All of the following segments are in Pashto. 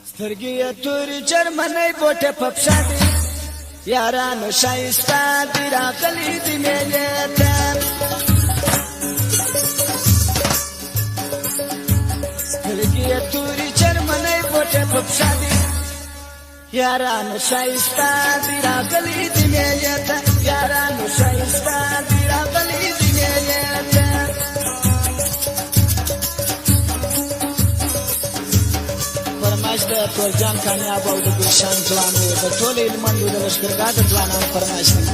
سترګې تورې جرمنۍ بوټه په پښه دي یارانو ښایسته دي راغلي دي میلې ته سترګې تورې جرمنۍ بوټه په پښه دي یارانو ښایسته دي راغلي دي میلې ته یارانو ښایسته دي راغلي دي میلې ته فرمایش د ټولجان کامیاب او د ګلشان ځوانو د ټولو هلمندو د لښکرګاه د ځوانانو فرمایش دی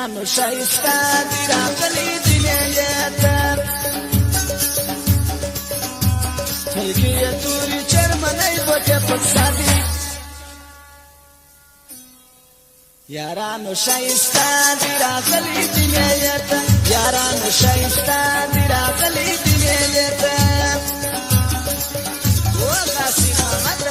یارانو ښایسته دي راغلي دي میلې ته سترګې یې تورې چرمنۍ بوټه په پښه دي یارانو ښایسته دي راغلي دي میلې ته یارانو ښایسته دي راغلي دي میلې ته او غاسي محمد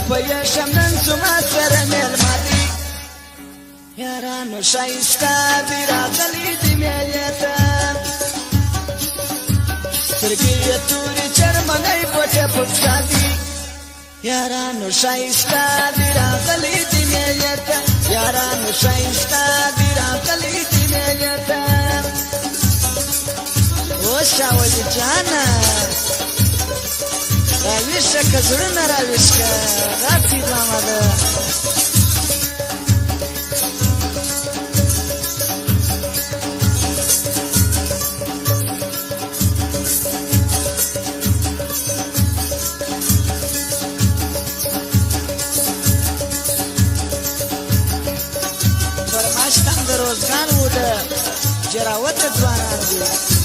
په یشم نن زما سره میلمه دي یارانو ښایسته دي راغلي دي میلې ته سترګې یې تورې چرمنۍ بوټه په پښه دي یارانو ښایسته دي راغلي دي میلې ته یارانو ښایسته دي راغلي دي میلې ته او شاولي جانه راویشه که زړونه راویش که غاپی ماما ده فرمایش تم د روزګان و ده جراوت ځوانان دي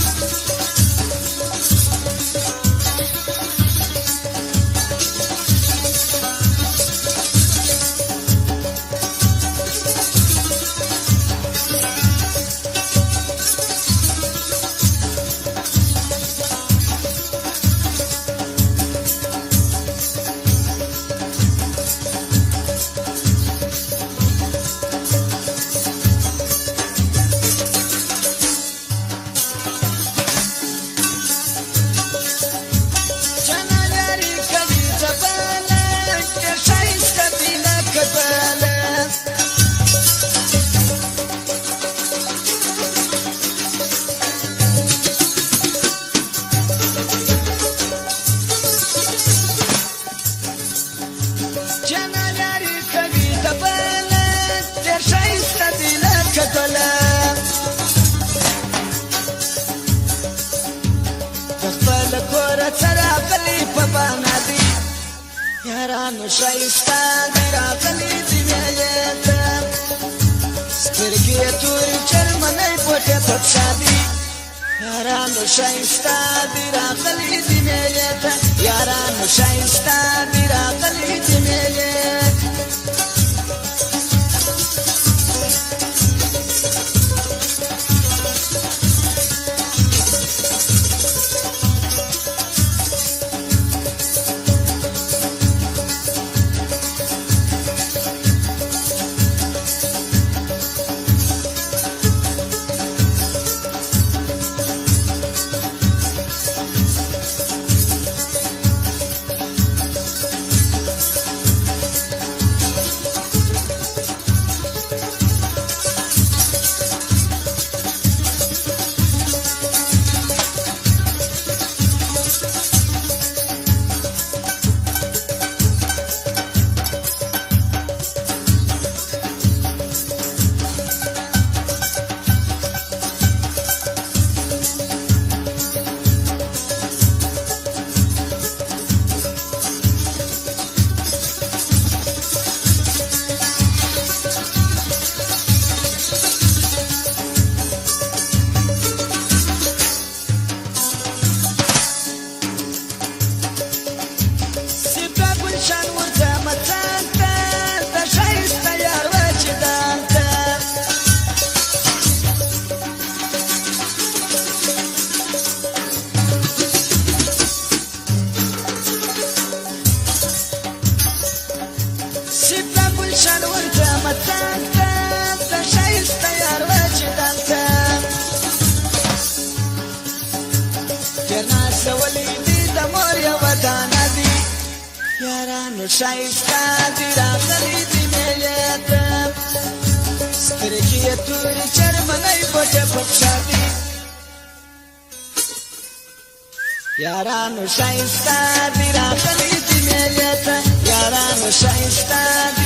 یارانو شایسته دی راغلی دی میلې ته سترګې تورې چرمنۍ پټې په پښه دي یارانو شایسته دی راغلی دی میلې ته یارانو شایسته دی راغلی دی میلې یارانو شایسته دی راغلی دی میلې ته سترګې تورې چرمنۍ پټې په پښه دي یارانو شایسته دی راغلی دی میلې ته یارانو شایسته